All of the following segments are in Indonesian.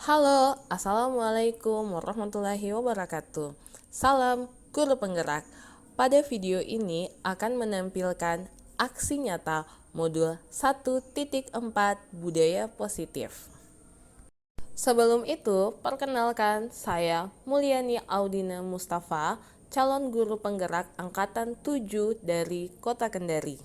Halo, Assalamualaikum warahmatullahi wabarakatuh. Salam guru penggerak. Pada video ini akan menampilkan aksi nyata modul 1.4 budaya positif. Sebelum itu, perkenalkan saya Mulyani Audina Mustafa, calon guru penggerak angkatan 7 dari Kota Kendari.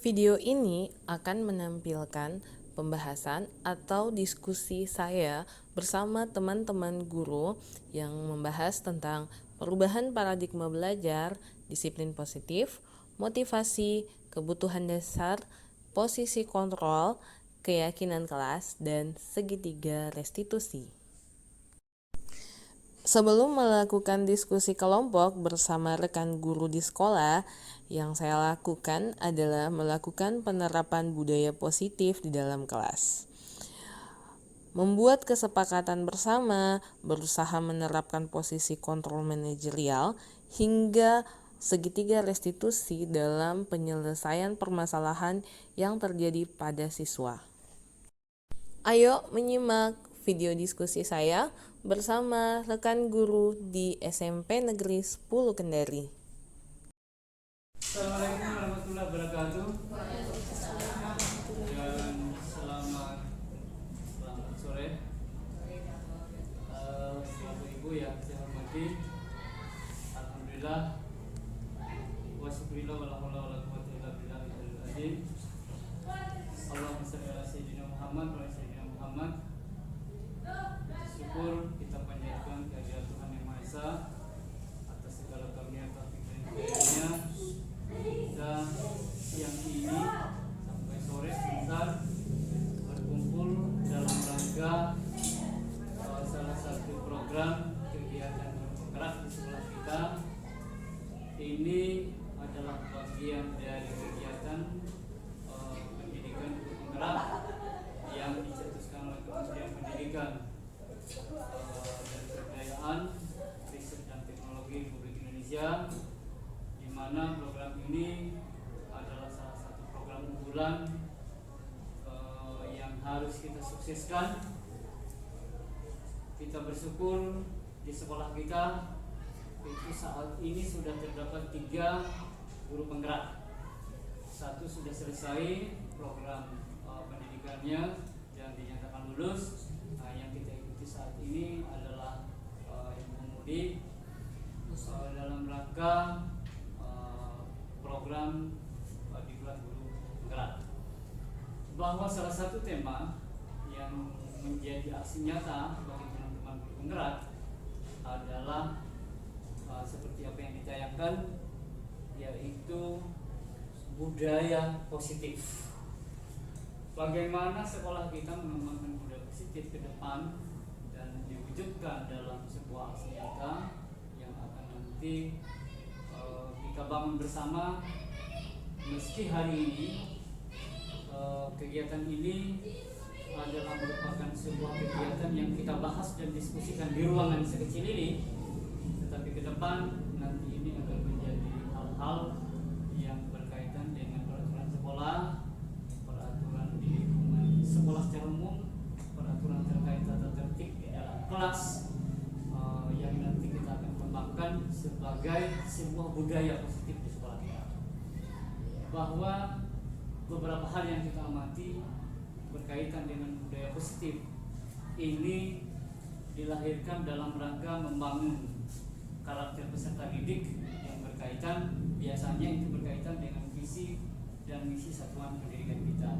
Video ini akan menampilkan pembahasan atau diskusi saya bersama teman-teman guru yang membahas tentang perubahan paradigma belajar, disiplin positif, motivasi, kebutuhan dasar, posisi kontrol, keyakinan kelas, dan segitiga restitusi. Sebelum melakukan diskusi kelompok bersama rekan guru di sekolah, yang saya lakukan adalah melakukan penerapan budaya positif di dalam kelas. Membuat kesepakatan bersama, berusaha menerapkan posisi kontrol manajerial, hingga segitiga restitusi dalam penyelesaian permasalahan yang terjadi pada siswa. Ayo menyimak video diskusi saya bersama rekan guru di SMP Negeri 10 Kendari. Assalamualaikum warahmatullahi wabarakatuh. Dan selamat sore. Bapak Ibu yang saya hormati, alhamdulillah wa syukurillah wa la haula wa la quwwata illa billah. Allahumma shalli ala sayyidina Muhammad wa ala sayyidina Muhammad. Syukur kita panjatkan kehadirat Tuhan Yang Maha Esa atas segala karunia taufik dan hidayahnya. Kita siang ini sampai sore sebentar berkumpul dalam rangka salah satu program kegiatan bergerak di sekolah kita. Ini adalah bagian dari kegiatan pendidikan bergerak yang dicetuskan oleh Kementerian Pendidikan dan Kebudayaan, Riset dan Teknologi Republik Indonesia, di mana program ini adalah salah satu program unggulan yang harus kita sukseskan. Kita bersyukur di sekolah kita itu saat ini sudah terdapat 3 guru penggerak. 1 sudah selesai program pendidikannya dan dinyatakan lulus. Yang kita ikuti saat ini adalah yang mengemudi dalam rangka program diklat guru penggerak, bahwa salah satu tema yang menjadi aksi nyata bagi teman-teman guru penggerak adalah seperti apa yang ditayangkan, yaitu budaya positif. Bagaimana sekolah kita mengembangkan budaya positif ke depan dan diwujudkan dalam sebuah aksi nyata yang akan nanti kita bangun bersama. Meski hari ini kegiatan ini adalah merupakan sebuah kegiatan yang kita bahas dan diskusikan di ruangan sekecil ini, tetapi ke depan nanti ini akan menjadi hal-hal yang berkaitan dengan peraturan sekolah, peraturan di lingkungan sekolah secara umum, peraturan terkait tata tertib di dalam kelas, yang nanti kita akan kembangkan sebagai sebuah budaya positif di sekolah kita. Bahwa beberapa hal yang kita amati berkaitan dengan budaya positif ini dilahirkan dalam rangka membangun karakter peserta didik yang berkaitan, biasanya itu berkaitan dengan visi dan misi satuan pendidikan kita.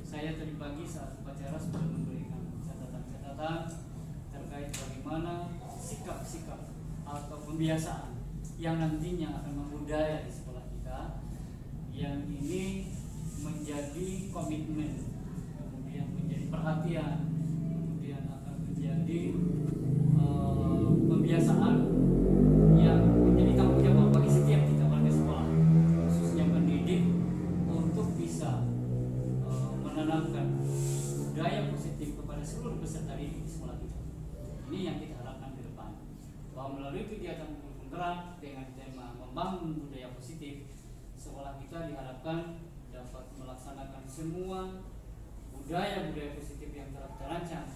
Saya tadi pagi saat upacara sudah memberikan catatan-catatan terkait bagaimana sikap-sikap atau pembiasaan yang nantinya akan membudaya di sekolah kita, yang ini menjadi komitmen, kemudian menjadi perhatian, kemudian akan menjadi pembiasaan yang menjadi tanggung jawab bagi setiap kita warga sekolah, khususnya pendidik, untuk bisa menanamkan budaya positif kepada seluruh peserta didik di sekolah kita. Ini yang kita harapkan ke depan, bahwa melalui kegiatan guru penggerak dengan tema membangun budaya positif, sekolah kita diharapkan dapat melaksanakan semua budaya-budaya positif yang telah terancang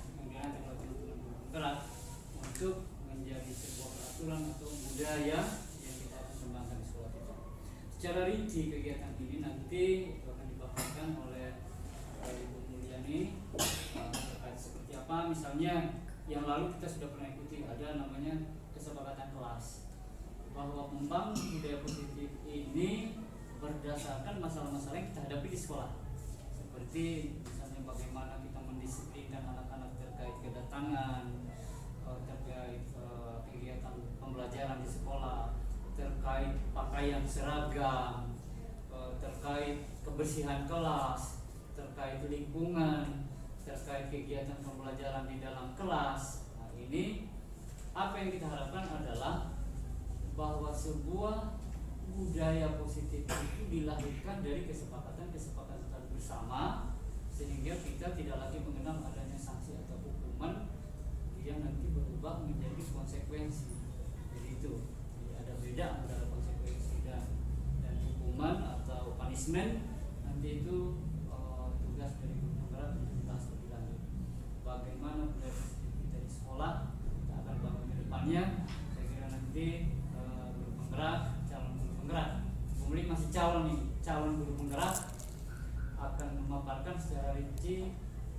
untuk menjadi sebuah peraturan atau budaya yang kita akan kembangkan di sekolah kita. Secara rinci kegiatan ini nanti itu akan dipaparkan oleh Ibu Mulyani terkait seperti apa. Misalnya yang lalu kita sudah pernah ikuti, ada namanya kesepakatan kelas, bahwa membangun budaya positif ini berdasarkan masalah-masalah yang kita hadapi di sekolah, seperti misalnya bagaimana kita mendisiplinkan anak-anak terkait kedatangan, terkait kegiatan pembelajaran di sekolah, terkait pakaian seragam, terkait kebersihan kelas, terkait lingkungan, terkait kegiatan pembelajaran di dalam kelas. Nah, ini apa yang kita harapkan adalah bahwa sebuah budaya positif itu dilahirkan dari kesepakatan bersama, sehingga kita tidak lagi mengenal adanya sanksi atau hukuman yang nanti berubah menjadi konsekuensi. Jadi itu, jadi ada beda antara konsekuensi dan hukuman atau punishment. Nanti itu tugas dari guru penggerak untuk dibahas lebih lanjut. Bagaimana budaya positif kita di sekolah kita akan bangun ke depannya. Saya kira nanti guru penggerak, calon guru penggerak, Bumli masih calon guru penggerak akan memaparkan secara rinci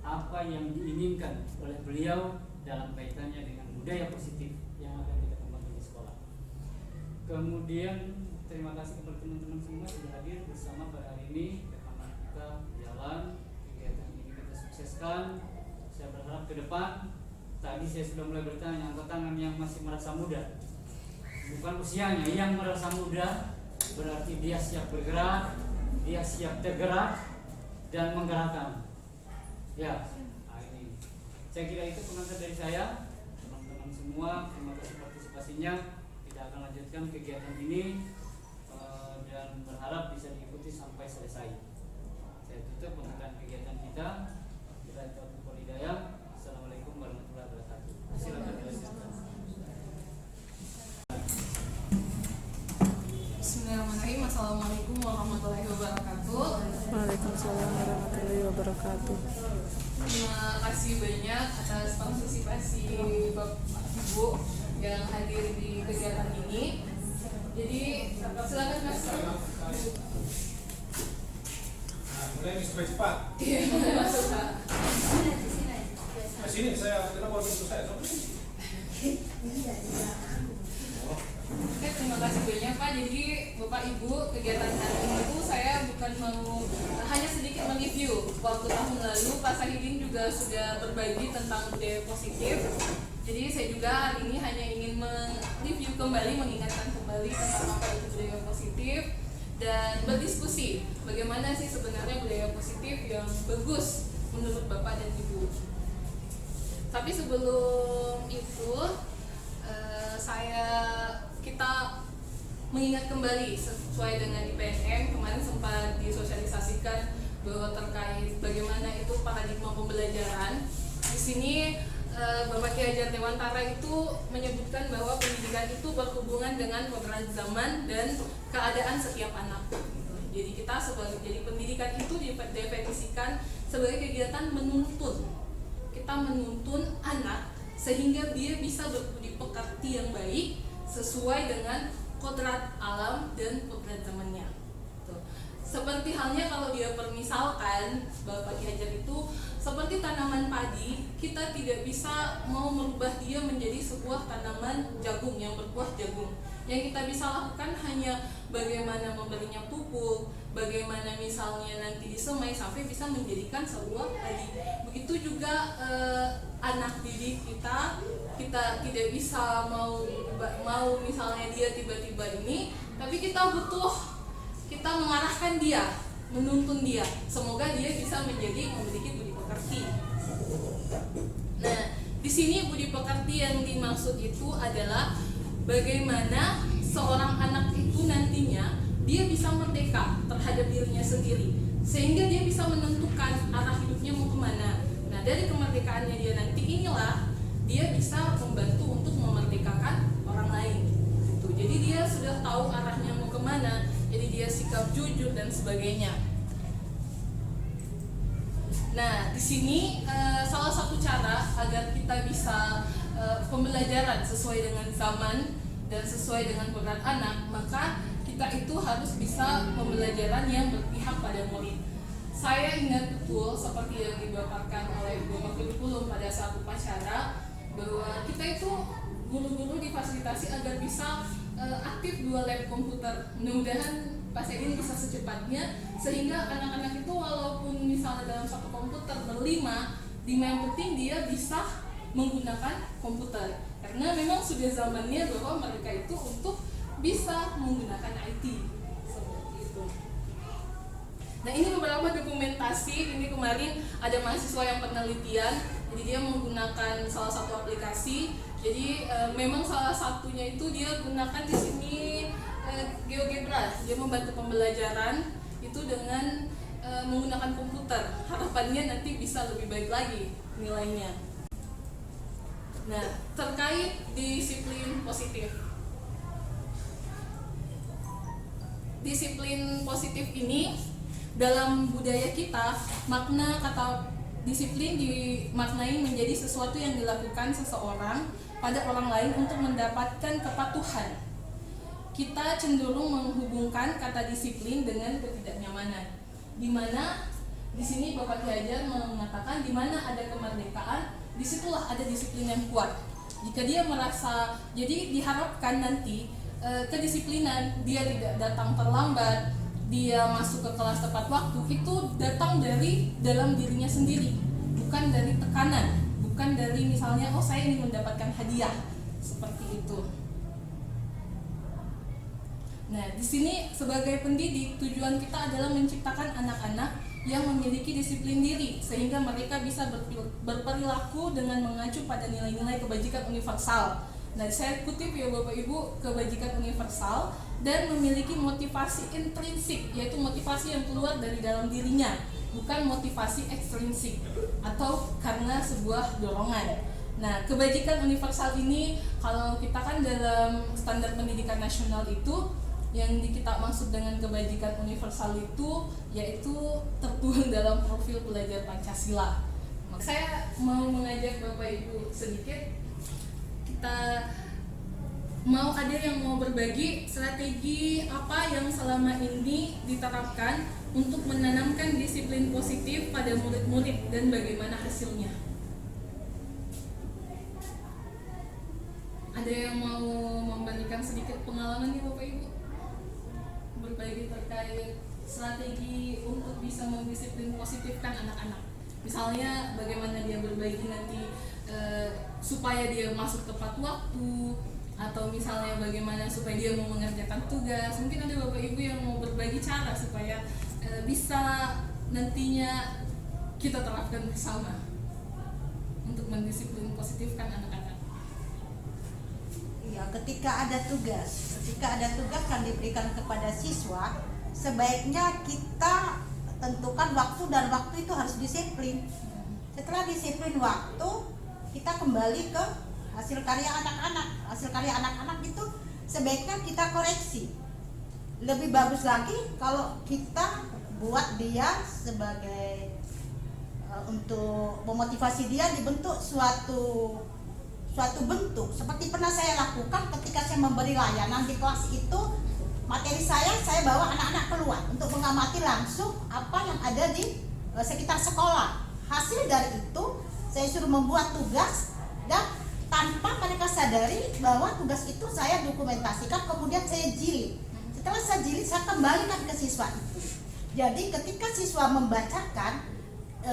apa yang diinginkan oleh beliau dalam kaitannya dengan budaya positif yang akan kita kembangkan di sekolah. Kemudian terima kasih kepada teman-teman semua sudah hadir bersama pada hari ini. Rekaman kita berjalan, kegiatan ini kita sukseskan. Saya berharap ke depan, tadi saya sudah mulai bertanya, angkat tangan yang masih merasa muda, bukan usianya, yang merasa muda berarti dia siap bergerak, dia siap tergerak dan menggerakkan. Ya, nah ini. Saya kira itu pengantar dari saya. Teman-teman semua, terima kasih partisipasinya. Kita akan lanjutkan kegiatan ini dan berharap bisa diikuti sampai selesai. Saya tutup pembukaan kegiatan kita. Bila taufiq wal hidayah. Assalamualaikum warahmatullahi wabarakatuh. Silakan dilanjutkan. Bismillahirrahmanirrahim. Assalamualaikum warahmatullahi wabarakatuh. Waalaikumsalam warahmatullahi wabarakatuh. Terima kasih banyak atas partisipasi Bapak Ibu yang hadir di kegiatan ini. Jadi silakan Mas. Mulai supaya cepat. Iya, masuk Pak. Sini saya kita mau pintu saya. Oke, terima kasih banyak Pak. Jadi Bapak Ibu, kegiatan hari ini itu saya bukan mau hanya sedikit mereview. Waktu tahun lalu Pak Sahidin juga sudah berbagi tentang budaya positif. Jadi saya juga hari ini hanya ingin mereview kembali, mengingatkan kembali tentang apa itu budaya positif dan berdiskusi bagaimana sih sebenarnya budaya positif yang bagus menurut Bapak dan Ibu. Tapi sebelum itu kita mengingat kembali sesuai dengan IPNM kemarin sempat disosialisasikan bahwa terkait bagaimana itu paradigma pembelajaran. Di sini Bapak Ki Hajar Dewantara itu menyebutkan bahwa pendidikan itu berhubungan dengan kodrat zaman dan keadaan setiap anak. Jadi jadi pendidikan itu didefinisikan sebagai kegiatan menuntun. Kita menuntun anak sehingga dia bisa berbudi pekerti yang baik sesuai dengan kodrat alam dan kodrat zamannya. Tuh. Seperti halnya kalau dia permisalkan Bapak Ki Hajar itu seperti tanaman padi, kita tidak bisa mau merubah dia menjadi sebuah tanaman jagung yang berbuah jagung. Yang kita bisa lakukan hanya bagaimana memberinya pupuk, bagaimana misalnya nanti disemai sampai bisa menjadikan sebuah padi. Begitu juga anak didik kita tidak bisa mau misalnya dia tiba-tiba ini, tapi kita mengarahkan dia, menuntun dia, semoga dia bisa memiliki budi pekerti. Nah, di sini budi pekerti yang dimaksud itu adalah bagaimana seorang anak itu nantinya dia bisa merdeka terhadap dirinya sendiri, sehingga dia bisa menentukan arah hidupnya mau kemana. Nah, dari kemerdekaannya dia nanti inilah dia bisa membantu untuk memerdekakan orang lain. Gitu. Jadi dia sudah tahu arahnya mau kemana, jadi dia sikap jujur dan sebagainya. Nah, di sini salah satu cara agar kita bisa pembelajaran sesuai dengan zaman dan sesuai dengan berat anak, maka kita itu harus bisa pembelajaran yang berpihak pada murid. Saya ingat betul seperti yang dipaparkan oleh Bapak Kurikulum pada saat upacara, bahwa kita itu guru-guru difasilitasi agar bisa aktif 2 lab komputer. Mudah-mudahan Pak Sedin bisa secepatnya, sehingga anak-anak itu walaupun misalnya dalam satu komputer berlima, yang penting dia bisa menggunakan komputer, karena memang sudah zamannya bahwa mereka itu untuk bisa menggunakan IT seperti itu. Nah, ini beberapa dokumentasi. Ini kemarin ada mahasiswa yang penelitian, jadi dia menggunakan salah satu aplikasi. Jadi memang salah satunya itu dia gunakan di sini GeoGebra. Dia membantu pembelajaran itu dengan menggunakan komputer. Harapannya nanti bisa lebih baik lagi nilainya. Nah, terkait disiplin positif. Disiplin positif ini dalam budaya kita, makna kata disiplin dimaknai menjadi sesuatu yang dilakukan seseorang pada orang lain untuk mendapatkan kepatuhan. Kita cenderung menghubungkan kata disiplin dengan ketidaknyamanan, di mana di sini Bapak Ki Hajar mengatakan di mana ada kemerdekaan, disitulah ada disiplin yang kuat. Jika dia merasa, jadi diharapkan nanti kedisiplinan, dia tidak datang terlambat, dia masuk ke kelas tepat waktu, itu datang dari dalam dirinya sendiri, bukan dari tekanan, bukan dari misalnya oh saya ingin mendapatkan hadiah seperti itu. Nah, di sini sebagai pendidik, tujuan kita adalah menciptakan anak-anak yang memiliki disiplin diri, sehingga mereka bisa berperilaku dengan mengacu pada nilai-nilai kebajikan universal. Nah, saya kutip ya Bapak Ibu, kebajikan universal dan memiliki motivasi intrinsik, yaitu motivasi yang keluar dari dalam dirinya, bukan motivasi ekstrinsik atau karena sebuah dorongan. Nah, kebajikan universal ini kalau kita kan dalam standar pendidikan nasional itu, yang kita maksud dengan kebajikan universal itu yaitu tertuang dalam profil pelajar Pancasila. Saya mau mengajak Bapak Ibu sedikit, kita mau ada yang mau berbagi strategi apa yang selama ini diterapkan untuk menanamkan disiplin positif pada murid-murid dan bagaimana hasilnya. Ada yang mau memberikan sedikit pengalaman nih Bapak Ibu? Berbagi terkait strategi untuk bisa mendisiplin positifkan anak-anak. Misalnya bagaimana dia berbagi nanti supaya dia masuk tepat waktu, atau misalnya bagaimana supaya dia mau mengerjakan tugas. Mungkin ada Bapak Ibu yang mau berbagi cara supaya bisa nantinya kita terapkan bersama untuk mendisiplin positifkan anak-anak. Ya, ketika ada tugas yang diberikan kepada siswa, sebaiknya kita tentukan waktu, dan waktu itu harus disiplin. Setelah disiplin waktu, kita kembali ke hasil karya anak-anak. Hasil karya anak-anak itu sebaiknya kita koreksi. Lebih bagus lagi kalau kita buat dia sebagai untuk memotivasi dia, dibentuk suatu bentuk. Seperti pernah saya lakukan ketika saya memberi layanan di kelas itu, materi saya bawa anak-anak keluar untuk mengamati langsung apa yang ada di sekitar sekolah. Hasil dari itu saya suruh membuat tugas, dan tanpa mereka sadari bahwa tugas itu saya dokumentasikan, kemudian saya jilid. Setelah saya jilid, saya kembalikan ke siswa itu. Jadi ketika siswa membacakan,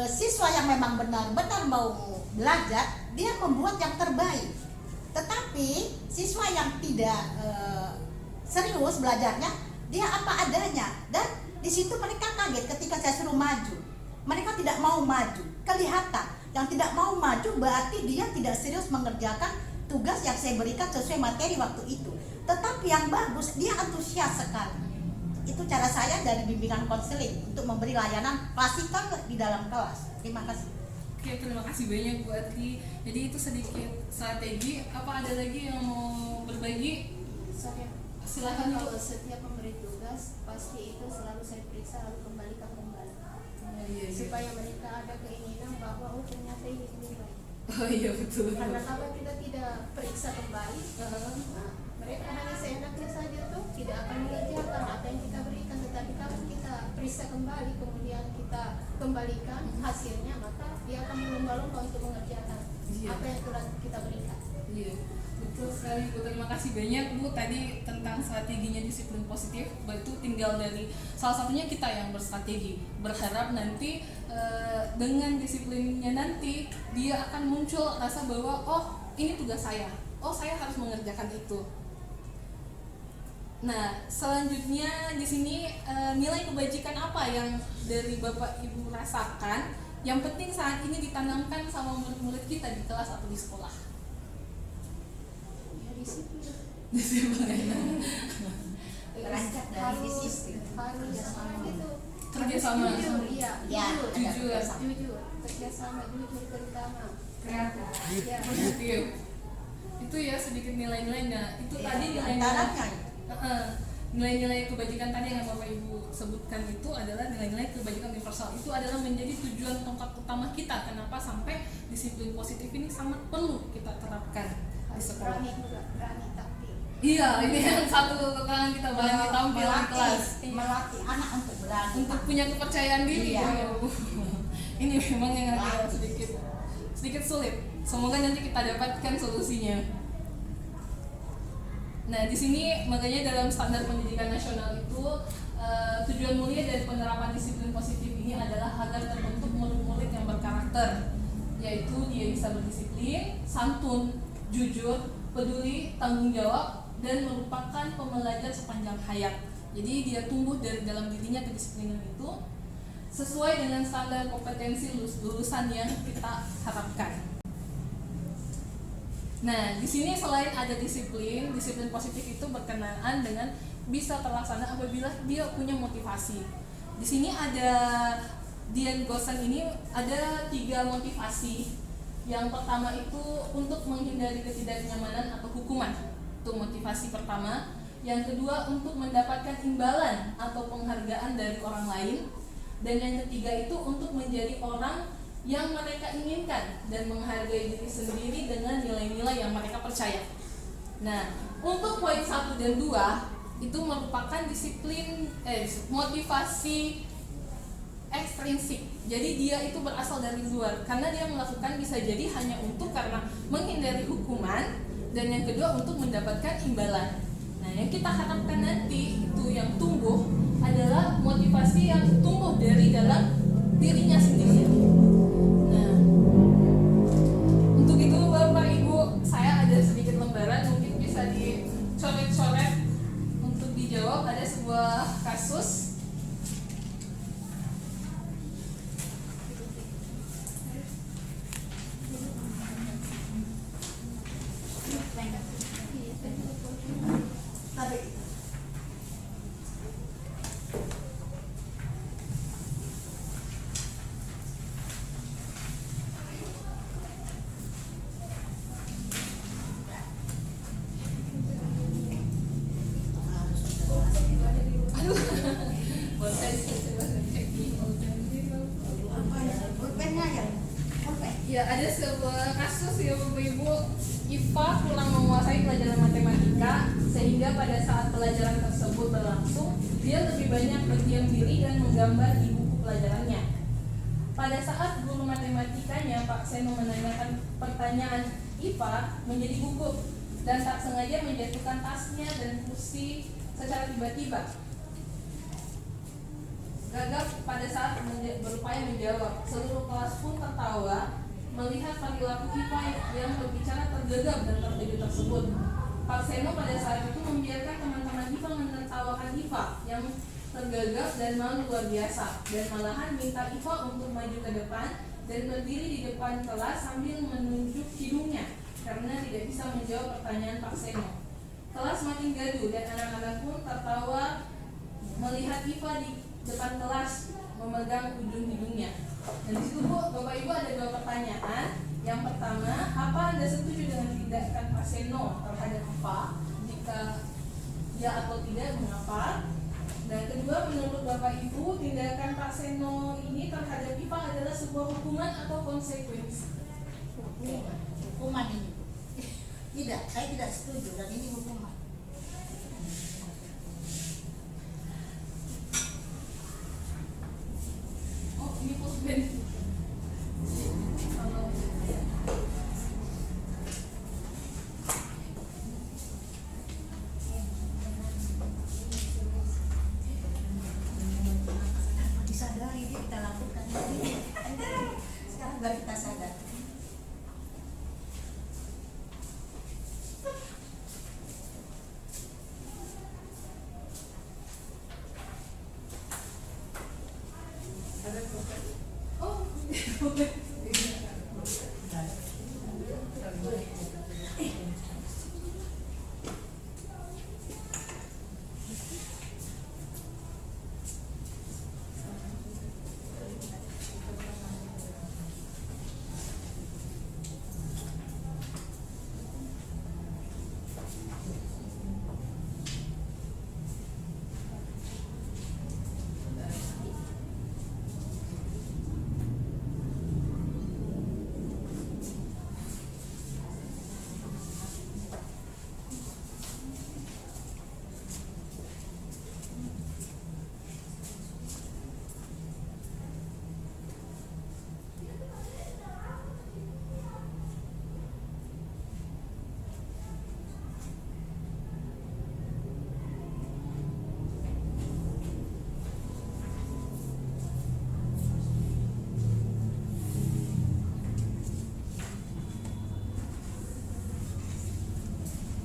siswa yang memang benar-benar mau belajar, dia membuat yang terbaik. Tetapi siswa yang tidak serius belajarnya, dia apa adanya. Dan di situ mereka kaget ketika saya suruh maju. Mereka tidak mau maju. Kelihatan yang tidak mau maju berarti dia tidak serius mengerjakan tugas yang saya berikan sesuai materi waktu itu. Tetapi yang bagus, dia antusias sekali. Itu cara saya dari bimbingan konseling untuk memberi layanan klasikal di dalam kelas. Terima kasih. Oke, terima kasih banyak Bu Adli. Jadi itu sedikit strategi. Apa ada lagi yang mau berbagi? Saya Silakan Bu. kalau setiap memberi tugas pasti itu selalu saya periksa lalu kembalikan kembali Iya. supaya mereka ada keinginan bahwa oh ternyata ini lebih baik. Oh iya betul. Karena apa kita tidak periksa kembali? Nah, mereka hanya seenaknya saja tuh tidak akan mengerjakan apa yang kita berikan, tetapi kalau kita periksa kembali kemudian kita kembalikan hasilnya, maka dia akan berlomba-lomba untuk mengerjakan apa yang telah kita berikan. Iya, betul sekali Bu. Terima kasih banyak Bu tadi tentang strateginya disiplin positif. Itu tinggal dari salah satunya kita yang berstrategi. Berharap nanti dengan disiplinnya nanti dia akan muncul rasa bahwa oh ini tugas saya, oh saya harus mengerjakan itu. Nah selanjutnya di sini nilai kebajikan apa yang dari Bapak Ibu rasakan yang penting saat ini ditanamkan sama murid-murid kita di kelas atau di sekolah? Ya disiplin. Beranjak dari disiplin. Harus gitu. Kerjasama. Jujur, iya. Ya, Jujur. Jujur. Kerjasama, jujur terutama. Kreatif. Ya. Positif. Itu ya sedikit nilai-nilai. Nah itu tadi nilai-nilai Antaranya nilai-nilai kebajikan tadi yang Bapak Ibu sebutkan itu adalah nilai-nilai kebajikan universal. Itu adalah menjadi tujuan pokok utama kita. Kenapa sampai disiplin positif ini sangat perlu kita terapkan di Harus sekolah. berani juga, berani tapi. Iya, ini yang satu kekurangan kita berani tampil di kelas melatih anak untuk berani. untuk punya kepercayaan diri. Iya. Ya, Bu. Ini memang yang agak sedikit sulit. Semoga nanti kita dapatkan solusinya. Nah, di sini makanya dalam standar pendidikan nasional itu tujuan mulia dari penerapan disiplin positif ini adalah agar terbentuk murid-murid yang berkarakter, yaitu dia bisa berdisiplin, santun, jujur, peduli, tanggung jawab, dan merupakan pembelajar sepanjang hayat. Jadi dia tumbuh dari dalam dirinya kedisiplinan itu sesuai dengan standar kompetensi lulusan yang kita harapkan. Nah, di sini selain ada disiplin positif itu berkenaan dengan bisa terlaksana apabila dia punya motivasi. Di sini ada Dian Gosen ini ada 3 motivasi. Yang pertama itu untuk menghindari ketidaknyamanan atau hukuman. Itu motivasi pertama. Yang kedua untuk mendapatkan imbalan atau penghargaan dari orang lain. Dan yang ketiga itu untuk menjadi orang yang mereka inginkan dan menghargai diri sendiri dengan nilai-nilai yang mereka percaya. Nah, untuk poin 1 dan 2 itu merupakan motivasi ekstrinsik. Jadi dia itu berasal dari luar karena dia melakukan bisa jadi hanya untuk karena menghindari hukuman, dan yang kedua untuk mendapatkan imbalan. Nah, yang kita harapkan nanti itu yang tumbuh adalah motivasi yang tumbuh dari dalam dirinya sendiri. Nah, untuk itu Bapak Ibu, saya ada sedikit lembaran mungkin bisa dicoret-coret untuk dijawab. Ada sebuah kasus. Ya, ada sebuah kasus ya Bapak Ibu, IPA kurang menguasai pelajaran matematika sehingga pada saat pelajaran tersebut berlangsung dia lebih banyak berdiam diri dan menggambar di buku pelajarannya. Pada saat guru matematikanya Pak Seno menanyakan pertanyaan IPA menjadi gugup dan tak sengaja menjatuhkan tasnya dan kursi secara tiba-tiba. Gagap pada saat berupaya menjawab, seluruh kelas pun tertawa melihat perilaku IPA yang berbicara tergagap dan terkejut tersebut. Pak Seno pada saat itu membiarkan teman-teman IPA menertawakan IPA yang tergagap dan malu luar biasa, dan malahan minta IPA untuk maju ke depan dan berdiri di depan kelas sambil menunjuk hidungnya karena tidak bisa menjawab pertanyaan Pak Seno. Kelas makin gaduh dan anak-anak pun tertawa melihat IPA di depan kelas memegang ujung hidungnya. Dan di situ Bu, Bapak Ibu ada 2 pertanyaan. Yang pertama, apa Anda setuju dengan tindakan Pak Seno terhadap IPA? Jika ya atau tidak, mengapa? Dan kedua, menurut Bapak Ibu, tindakan Pak Seno ini terhadap IPA adalah sebuah hukuman atau konsekuensi? Hukuman ini. Tidak, saya tidak setuju dan ini hukuman. Oh, ini pulpen. Kalau Disadari dia kita lakukan ini. Sekarang baru kita sadar. oh,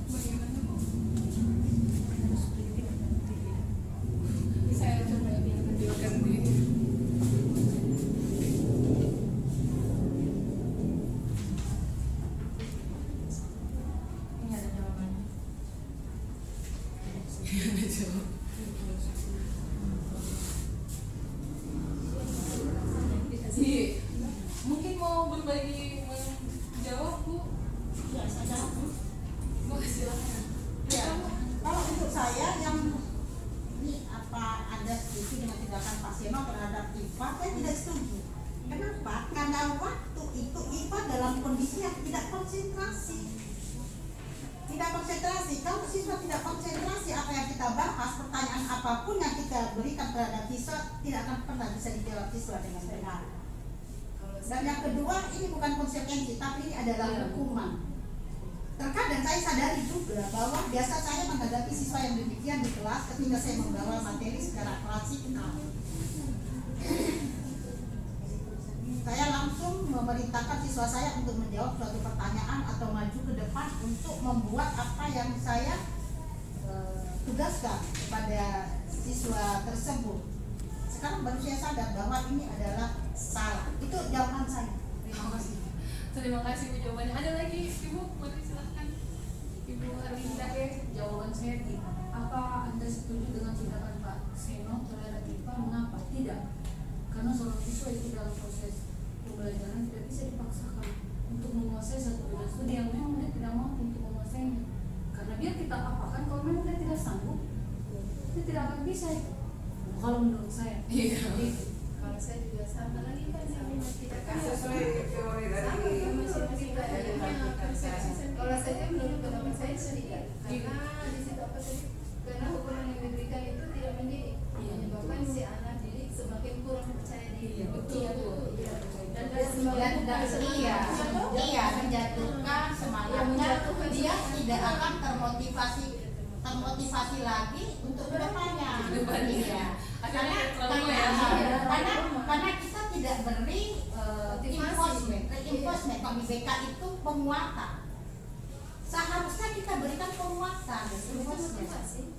bagaimana Bu? Saya coba videokan di Ini ada jawabannya. Iya. Mungkin mau berbagi menjawab Bu? Ya, saya jawab. Mau silakan. Ya, kalau untuk saya yang ini apa ada setuju dengan tindakan Pak Seno terhadap IPA, saya tidak setuju. Kenapa? Karena waktu itu IPA dalam kondisi yang tidak konsentrasi. Tidak konsentrasi. Kalau siswa tidak konsentrasi apa yang kita bahas, pertanyaan apapun yang kita berikan terhadap siswa tidak akan pernah bisa dijawab siswa dengan benar. Dan yang kedua, ini bukan konsekuensi, tapi ini adalah hukuman. Terkadang saya sadari juga bahwa biasa saya menghadapi siswa yang demikian di kelas ketika saya membawa materi secara klasikal. Saya langsung memerintahkan siswa saya untuk menjawab suatu pertanyaan atau maju ke depan untuk membuat apa yang saya tugaskan kepada siswa tersebut. Sekarang baru saya sadar bahwa ini adalah salah. Itu jawaban saya. Terima kasih. Terima kasih Bu jawabannya. Ada lagi Ibu? Boleh silakan. Ibu Arlinda. Jawaban saya tidak. Apa Anda setuju dengan tindakan Pak Seno terhadap IPA? Mengapa? Tidak. Karena seorang siswa itu dalam proses pembelajaran tidak bisa dipaksakan untuk menguasai satu bidang studi yang memang dia tidak mampu untuk menguasainya. Karena dia kita apakan kalau memang dia tidak sanggup, dia tidak akan bisa. Kalau menurut saya. Iya. Gitu. Kalau saya juga sama lagi kan saya memang tidak sesuai teori dari masing-masing punya persepsi sendiri. Kalau saja menurut pendapat saya tidak, karena di situ apa tadi? Karena hukuman yang diberikan itu tidak mendidik, menyebabkan si anak didik semakin kurang percaya diri. Betul. Dan Iya, menjatuhkan semangatnya, dia tidak akan termotivasi lagi untuk kedepannya. Iya. Karena kita tidak beri reinforcement. Kalau di BK itu penguatan. Seharusnya kita berikan penguatan,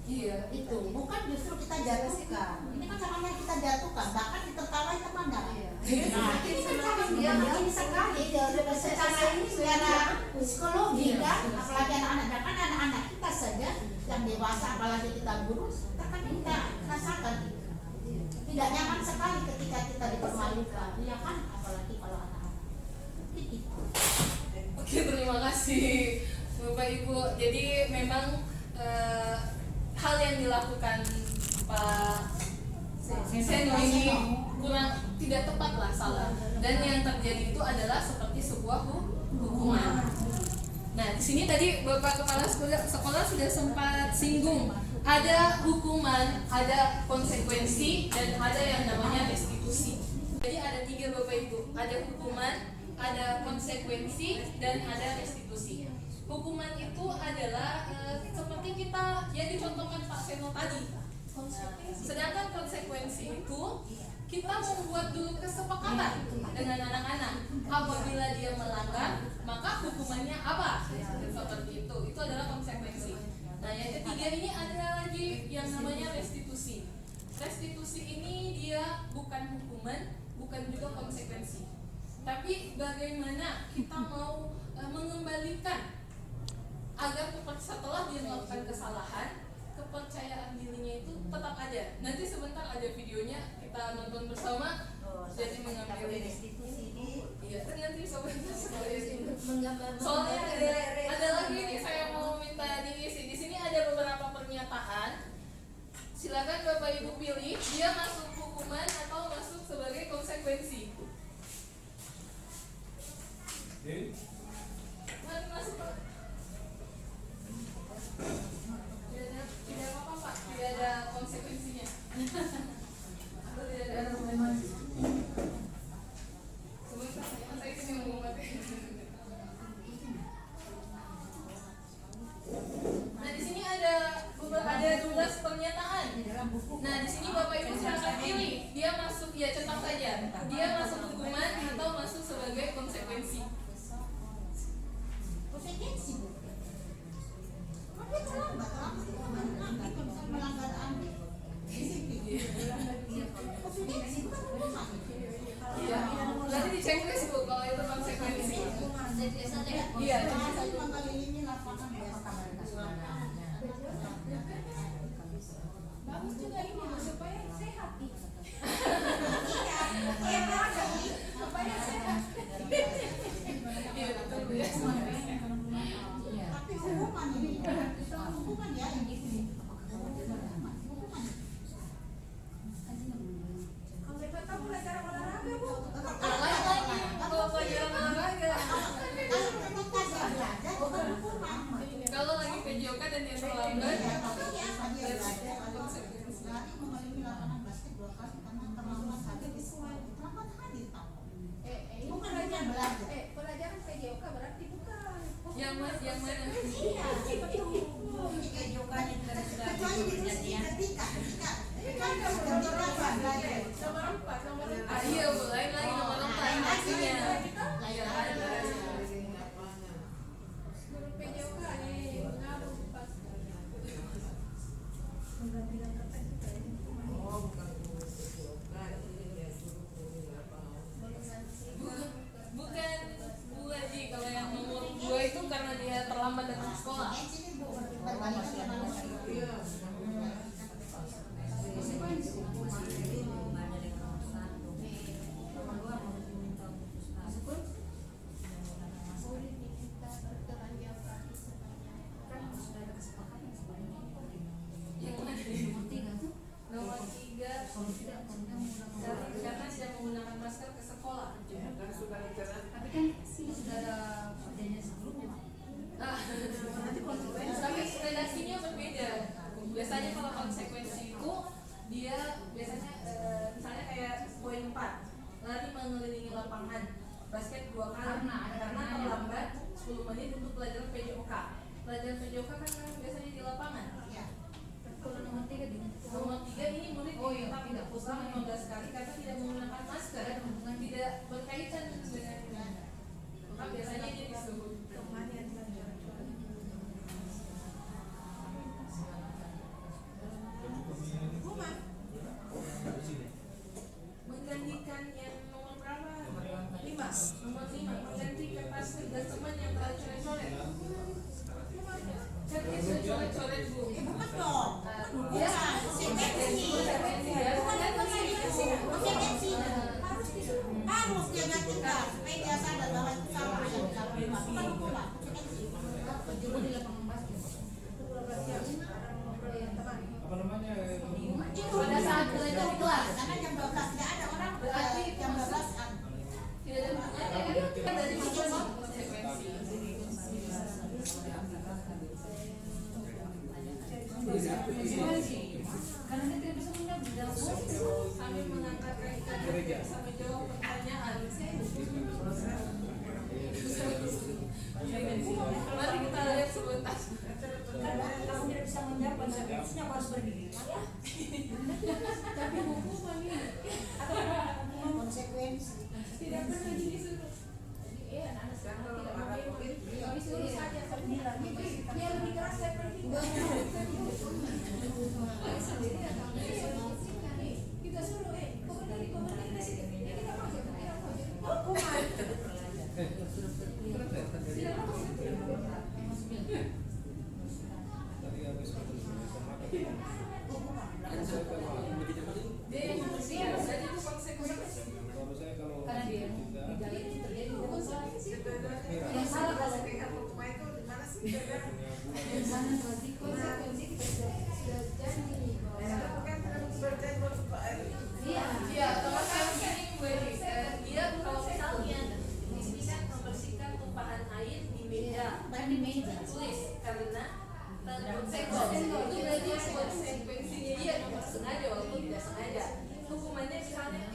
Iya. itu bukan justru kita jatuhkan. Ini kan namanya kita jatuhkan, bahkan ditertawai temannya. Nah, ini kan sangat sekali secara psikologi kan, apalagi anak-anak, kan anak-anak kita saja yang dewasa, apalagi kita guru, terkadang kita rasakan tidak nyaman sekali ketika kita dipermalukan, ya kan, apalagi kalau anak-anak. Itu. Oke, terima kasih Bapak Ibu. Jadi memang hal yang dilakukan Pak Seno ini kurang tidak tepat lah, salah. Dan yang terjadi itu adalah seperti sebuah hukuman. Nah, di sini tadi Bapak Kepala Sekolah sudah sempat singgung, ada hukuman, ada konsekuensi, dan ada yang namanya restitusi. Jadi ada 3 Bapak Ibu, ada hukuman, ada konsekuensi, dan ada restitusi. Hukuman itu adalah seperti kita yang dicontohkan Pak Seno tadi. Sedangkan konsekuensi itu kita membuat dulu kesepakatan dengan anak-anak. Apabila dia melanggar, maka hukumannya apa? Seperti itu. Itu adalah konsekuensi. Nah, yang ketiga ini ada lagi yang namanya restitusi. Restitusi ini dia bukan hukuman, bukan juga konsekuensi. Tapi bagaimana kita mau mengembalikan agar setelah dia melakukan kesalahan, kepercayaan dirinya itu tetap ada. Nanti sebentar ada videonya, kita nonton bersama. Jadi mengambil restitusi ini. Iya, nanti sebentar soalnya ada lagi nih saya mau minta diisi. Di sini ada beberapa pernyataan. Silakan Bapak Ibu pilih, dia masuk hukuman atau masuk sebagai konsekuensi. Mari masuk, Pak. Tidak apa-apa, Pak. Tidak ada konsekuensinya. Atau tidak ada konsekuensi. Sebentar, saya ingin ngomong materi. Nah, di sini ada 12 pernyataan. Nah, di sini Bapak Ibu silakan pilih. Dia masuk, ya cetak saja. Dia masuk hukuman atau masuk sebagai konsekuensi. Konsekuensi Bu. Tapi terlambat kalau misalnya melanggar ambil. Konsekuensi bukan hukuman. Iya. Nanti diceklis Bu kalau itu konsekuensi. Iya. Soalnya mengelilingi lapangan biasa. Bagus juga ini supaya sehat. Supaya sehat. Iya, betul Bu. Tapi hukuman ini, hukuman ya yang itu. Hukuman. Kalau Bapak tahu pelajaran olahraga Bu. Lain lagi kalau pelajaran olahraga. Kalau memang kasih belajar bukan hukuman. Kalau lagi PJOK dan dia terlambat, Berarti mengalami lapangan basket 2 kali karena terlambat hadir di sekolah. Terlambat hadir tahu. Bukan hanya belajar. Pelajaran PJOK berarti bukan. yang mana? Iya, betul. Ketika jokanya kecuali di ketika belajar. Ah, iya Bu, lain lagi nomor 4 lain lagi. maksudnya. Lain Iya, lagi. ada. Menurut PJOK ini ngaruh pas menggantikan kertas juga ini. Bukan Bu Haji, kalau yang nomor 2 itu karena dia terlambat datang ke sekolah. Ini Bu, berbanding sama manusia. Sulit nih kita berteman dia praktis sebanyak. Kan sudah ada kesepakatan sebenarnya. Yang mana? Nomor 3 tuh Nomor 3 kalau tidak menggunakan karena tidak menggunakan masker ke sekolah. tapi kan ini sudah ada perjanjian sebelumnya. Nah, tapi redaksinya berbeda. Biasanya kalau konsekuensi itu dia biasanya misalnya kayak poin 4, lari mengelilingi lapangan basket 2 kali karena terlambat 10 menit untuk pelajaran PJOK. Pelajaran PJOK kan biasanya di lapangan. Ya. Kalau nomor 3 di Nomor 3 ini murid diminta tidak pulang 15 kali karena tidak menggunakan masker, tidak berkaitan dengan maka biasanya dia disebut menggantikan yang nomor berapa? 5. Nomor 5 mengganti kertas dan teman yang telah coret-coret. Kan itu coret-coret Bu. Bukan dong. Ya, Konsekuensi. Bukan konsekuensi. Harus dia gantikan supaya dia sadar bahwa itu salah yang dilakukan. Bukan konsekuensi. Karena dia tidak bisa menjawab di dalam proses. Sambil mengangkat kaki bisa menjawab pertanyaan. Mari kita lihat sebentar. Karena kamu tidak bisa menjawab konsekuensinya harus berdiri. Tapi hukuman ini Konsekuensi. tidak pernah disuruh. Jadi anak-anak sekarang tidak mau demo. Disuruh saja sembilan. Dia lebih keras daripada kita. Sendiri atau kita suruh komentar kasih ke dia, kita mau jadi kita mau jadi hukuman. Dia yang bersih, berarti itu konsekuensi. Karena dia di dalam itu terjadi konsekuensi. Yang salah kalau yang sana berarti konsekuensi kita sudah janji bahwa Iya, kalau saya ini dia kalau misalnya di sini kan membersihkan tumpahan air di meja di meja. tulis karena konsekuensi itu berarti konsekuensinya dia nomor sengaja walaupun tidak sengaja. Hukumannya misalnya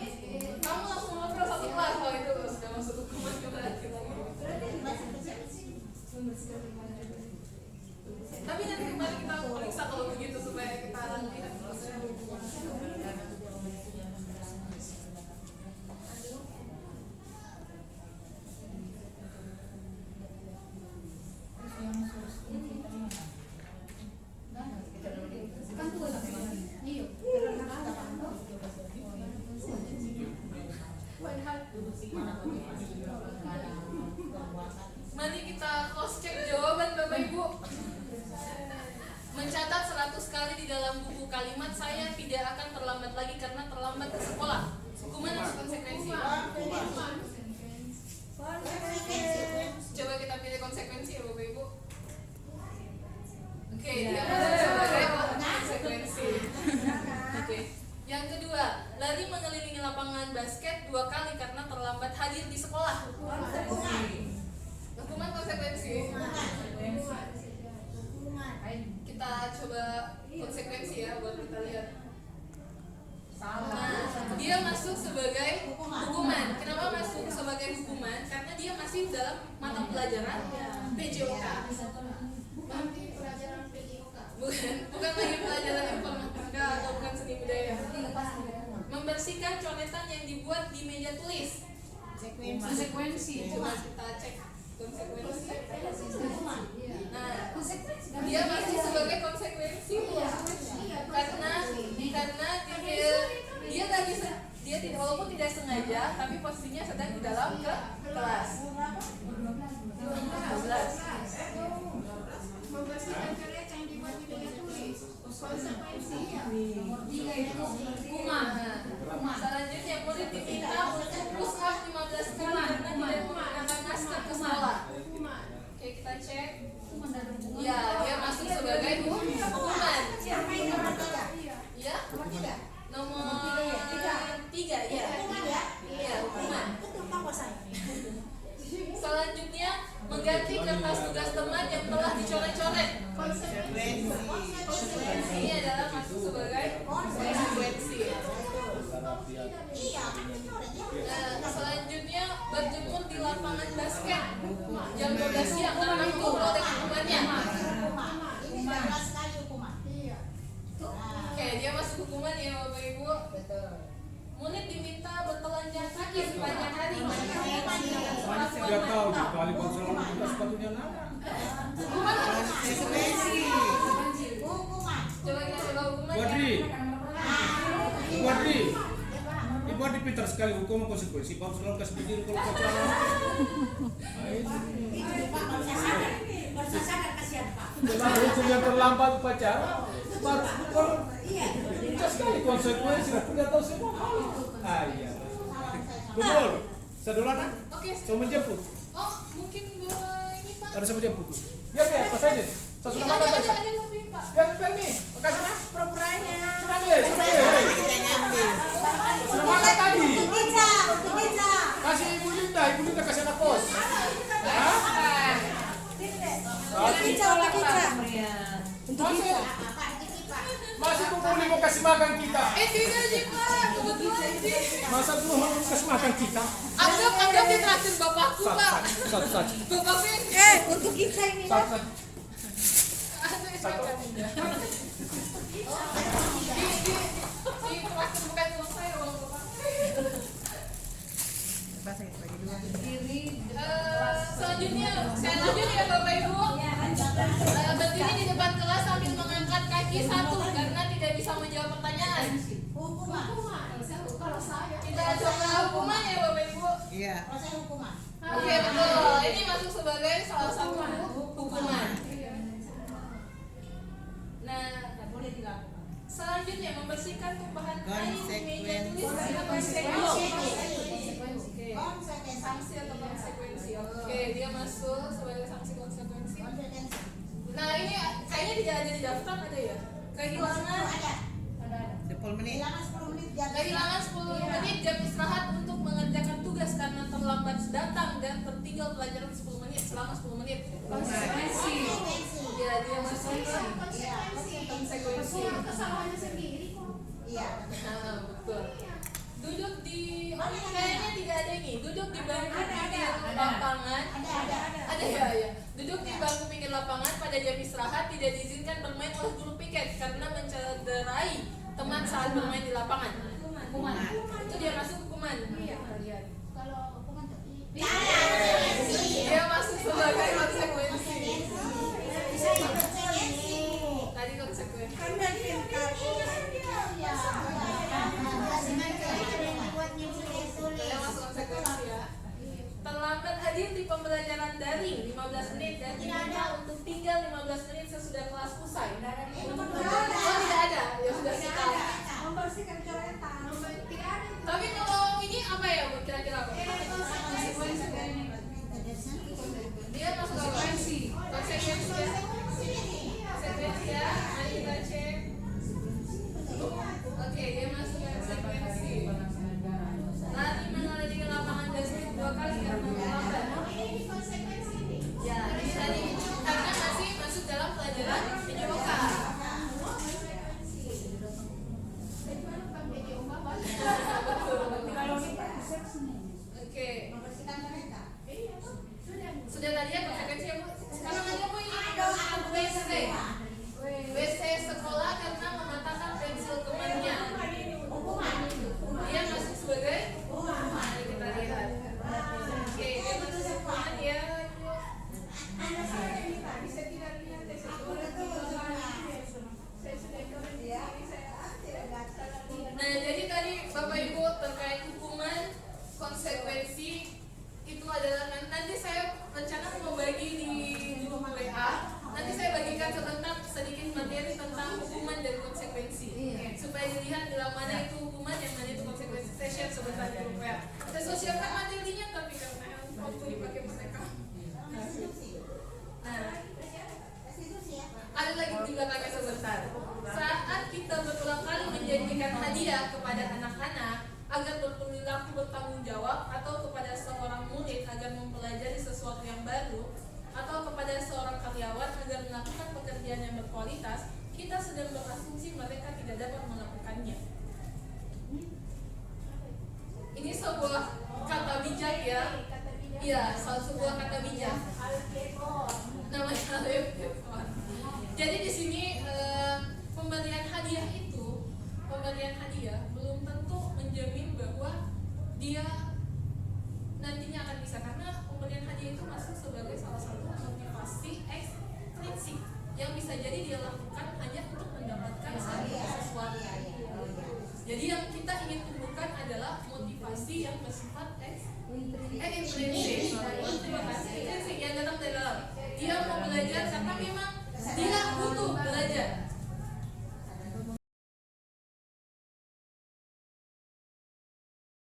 kamu langsung ngobrol satu kelas, kalau itu sudah masuk hukuman berarti. Tapi nanti kembali kita periksa kalau begitu supaya kita lihat prosesnya. Kan tuh iya. Mari kita cross check jawaban Bapak Ibu. Mencatat 100 kali di dalam buku kalimat saya tidak akan terlambat lagi karena terlambat ke sekolah. Hukuman atau konsekuensi? Coba kita pilih konsekuensi ya Bapak Ibu. Oke, dia masuk sebagai konsekuensi. Oke. Yang kedua, lari mengelilingi lapangan basket 2 kali karena terlambat hadir di sekolah. Hukuman konsekuensi. Kita coba konsekuensi ya buat kita lihat. Nah, dia masuk sebagai hukuman. Kenapa masuk sebagai hukuman? Karena dia masih dalam mata pelajaran PJOK. Nanti pelajaran PJOK. Bukan lagi pelajaran informatika atau bukan seni budaya. Membersihkan coretan yang dibuat di meja tulis. Konsekuensi. Coba kita cek konsekuensi. Nah, dia masih sebagai konsekuensi karena dia tadi dia tidak walaupun tidak sengaja tapi posisinya sedang di dalam kelas. 12. Membersihkan coret yang dibuat di meja tulis. Konsekuensi Hukuman. Selanjutnya murid diminta untuk push up 15 kali karena tidak menggunakan masker ke sekolah. Oke, kita cek. Ya, dia masuk sebagai hukuman. Ya? Nomor 3 ya. Iya, hukuman. Selanjutnya mengganti kertas tugas teman yang telah dicoret-coret. Konsekuensi adalah masuk sebagai konsekuensi. Selanjutnya berjemur di lapangan basket jam 12 siang karena itu oleh hukumannya. Oke, dia masuk hukuman ya Bapak Ibu. Murid diminta bertelanjang kaki sepanjang hari. Tidak tahu di kali konselor kita sepatunya nana. Hukuman konsekuensi. Coba kita coba hukuman. Wadri, Ibu Adi pintar sekali hukum konsekuensi. Pak selalu kasih begini kalau pacaran. Dengan hukum yang terlambat pacaran, baru pintar sekali konsekuensi. Tidak tahu semua hal. Iya. Betul. Saya duluan. Oke. Saya menjemput. Oh, mungkin bawa ini Pak. Harus saya menjemput. Ya, apa saja. Saya sudah makan saja. Ada lebih Pak. Ya, ini. Makasih. Pura-puranya. Sudah makan tadi. Pizza. Kasih Ibu Linda kasih anak kos. Hah? Pizza. Untuk Kasih. Masih Bu Muli mau kasih makan kita. Tidak sih Pak, kebetulan sih. Masa Bu Muli mau kasih makan kita? Anggap di traktir bapakku Pak. Satu. Bapakku yang Untuk kita ini Satu. di traktir bukan uang saya, uang bapak. Selanjutnya saya lanjut ya Bapak Ibu. Berdiri di depan kelas sambil mengangkat kaki satu karena tidak bisa menjawab pertanyaan. hukuman. Kalau saya Kita coba hukuman ya Bapak Ibu. Iya. Proses hukuman. Oke betul. Ini masuk sebagai salah satu hukuman. Nah, Tidak boleh dilakukan. selanjutnya membersihkan tumpahan air di meja tulis. Oke. Sanksi atau konsekuensi. Oke, dia masuk sebagai sanksi konsekuensi. Nah ini kayaknya tidak ada di daftar, ada ya? Kehilangan Ada. 10 menit. Kehilangan 10 menit jam. kehilangan 10 menit jam istirahat untuk mengerjakan tugas karena terlambat datang dan tertinggal pelajaran 10 menit selama 10 menit. Konsekuensi. Ya, dia masuk konsekuensi. kesalahannya sendiri kok. Iya. Nah, betul. Duduk di kayaknya tidak ada ini. Duduk di bangku pinggir lapangan. Ada ya. Duduk di bangku pinggir lapangan pada jam istirahat tidak diizinkan bermain oleh guru piket karena mencederai teman saat bermain di lapangan. Hukuman. Itu dia masuk hukuman. Kalau hukuman tapi Dia masuk sebagai konsekuensi. Tadi konsekuensi. Dia masuk konsekuensi ya. Terlambat hadir di pembelajaran daring 15 menit dan diminta untuk tinggal 15 menit sesudah kelas usai. Oh tidak ada, ya sudah kita. Membersihkan coretan. Tapi kalau ini apa ya Bu? Kira-kira apa? Dia masuk konsekuensi. Konsekuensi ya. Konsekuensi ya. Mari kita cek. Oke, dia masuk konsekuensi. Lari mengelilingi lapangan basket 2 kali karena terlambat. Ya, ini tadi karena masih masuk dalam pelajaran penyerokan. Oke. Membersihkan mereka. Sudah tadi ya konsekuensi ya Bu. Sekarang ada Bu ini WC. WC sekolah karena mematahkan pensil temannya. Dia masuk sebagai mari kita lihat. Oke, dia masuk hukuman ya. bisa tidak lihat deh. Saya sudah Nah, jadi tadi Bapak Ibu terkait hukuman, konsekuensi itu adalah nanti saya rencana membagi di grup WA. Nanti saya bagikan sebentar sedikit materi tentang hukuman dan konsekuensi supaya dilihat dalam mana itu hukuman yang mana itu konsekuensi. Saya share sebentar di grup WA. Saya sosialkan materinya tapi karena waktu dipakai mereka. Nah, ada lagi di belakangnya sebentar. Saat kita berulang kali menjanjikan hadiah kepada anak-anak agar berperilaku bertanggung jawab atau kepada seorang murid agar mempelajari sesuatu yang baru atau kepada seorang karyawan agar melakukan pekerjaan yang berkualitas, kita sedang berasumsi mereka tidak dapat melakukannya. Ini sebuah kata bijak ya. Iya, sebuah kata bijak.